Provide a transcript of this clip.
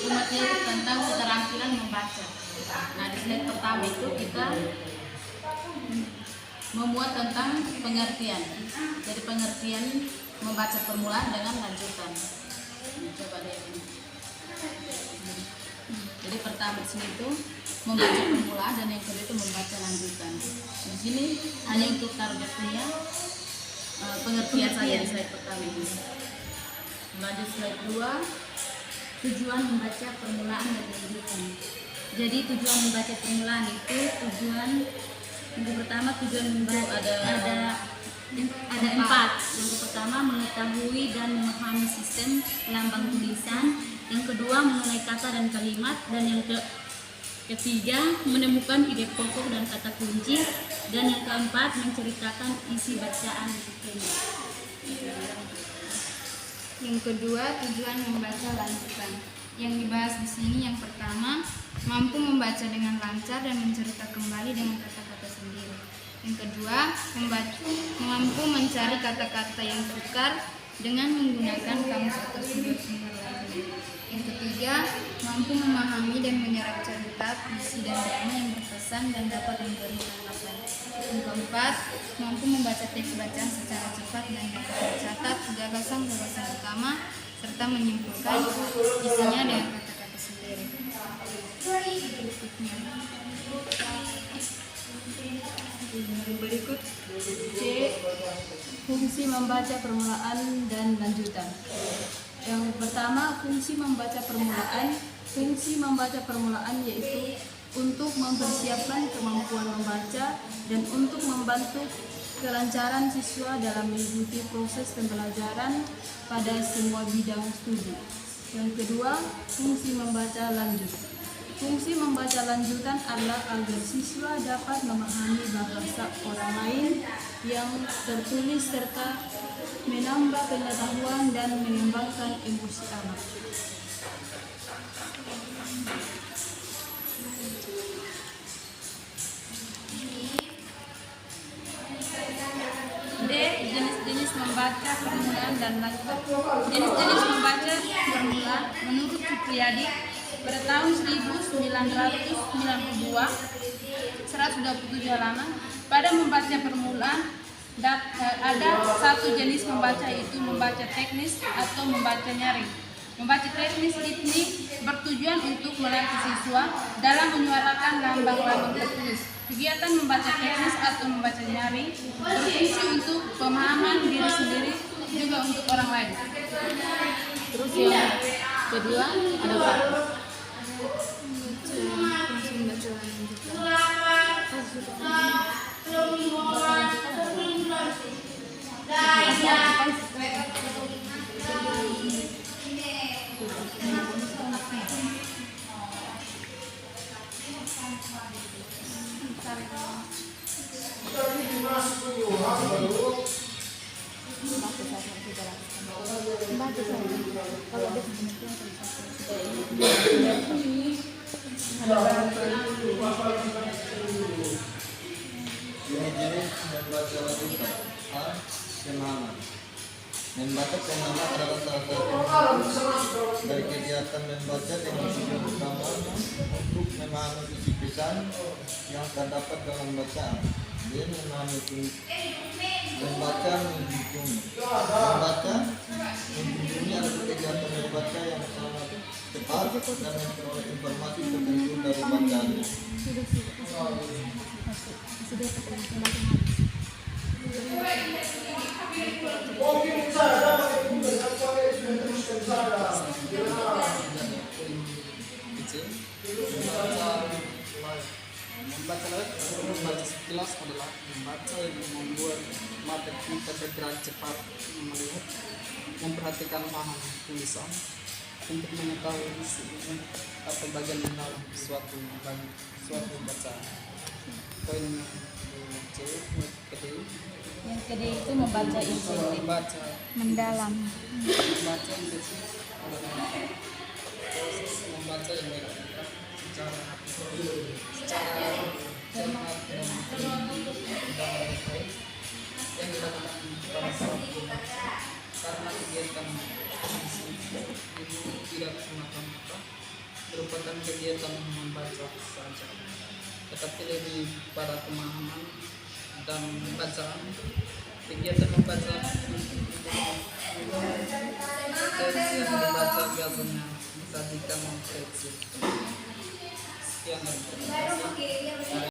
Itu materi tentang keterampilan membaca. Nah, di slide pertama itu kita memuat tentang pengertian. Jadi pengertian membaca permulaan dengan lanjutan. Coba lihat ini. Jadi pertama di sini itu membaca permulaan dan yang kedua itu membaca lanjutan. Di sini hanya untuk targetnya pengertian saja di slide pertama ini. Lanjut slide 2, tujuan membaca permulaan dan lanjutan. Jadi tujuan membaca permulaan itu tujuan yang pertama tujuan membaca ada 4. Yang pertama mengetahui dan memahami sistem lambang tulisan. Yang kedua mengenai kata dan kalimat, dan yang ketiga menemukan ide pokok dan kata kunci, dan yang keempat menceritakan isi bacaan ini. Yang kedua, tujuan membaca lanjutan. Yang dibahas di sini yang pertama, mampu membaca dengan lancar dan mencerita kembali dengan kata-kata sendiri. Yang kedua, mampu mencari kata-kata yang sukar dengan menggunakan kamus atau sumber-sumber lainnya. Yang ketiga, mampu memahami dan menyerap cerita, puisi dan drama yang berkesan dan dapat memberi tanggapan. Yang keempat, mampu membaca teks bacaan secara cepat dan dapat mencatat gagasan-gagasan utama serta menyimpulkan isinya dengan kata-kata sendiri. Berikut C, fungsi membaca permulaan dan lanjutan. Yang pertama, fungsi membaca permulaan. Fungsi membaca permulaan yaitu untuk mempersiapkan kemampuan membaca dan untuk membantu kelancaran siswa dalam mengikuti proses pembelajaran pada semua bidang studi. Yang kedua, fungsi membaca lanjut. Fungsi membaca lanjutan adalah agar siswa dapat memahami bahasa orang lain yang tertulis serta menambah pengetahuan dan mengembangkan emosi anak. D, jenis-jenis membaca permulaan dan lanjutan. Jenis-jenis membaca permulaan menurut Supriyadi pada tahun 1992, 127 halaman. Pada membaca permulaan ada satu jenis membaca, yaitu membaca teknis atau membaca nyaring. Membaca teknis ini bertujuan untuk melatih siswa dalam menyuarakan lambang-lambang tertulis. Kegiatan membaca teknis atau membaca nyaring berfungsi untuk pemahaman diri sendiri juga untuk orang lain. Terus yang kedua ada apa? Jenis-jenis membaca lanjutan. A. Pemahaman. Membaca pemahaman adalah salah satu dari kegiatan membaca dengan tujuan utama untuk memahami isi pesan yang terdapat dalam bacaan. Dia memahami membaca menghubungi. Membaca menghubungi adalah kegiatan membaca yang sangat cepat dan memperoleh informasi tertentu dari bacaannya. Membaca sekilas adalah membaca yang membuat mata kita bergerak cepat, melihat, memperhatikan bahan tulisan untuk mengetahui isi atau bagian dalam suatu bacaan. Poin C, Yang kedua itu membaca isi. Mendalam. Membaca intensif adalah proses membaca yang dilakukan secara cermat dan baik yang dilakukan pada saat karena kegiatan ini tidak semata-mata merupakan kegiatan membaca saja, tetapi lebih pada pemahaman dan bacaan. Kegiatan membaca teks yang dibaca biasanya disajikan teks. Sekian dan terima kasih.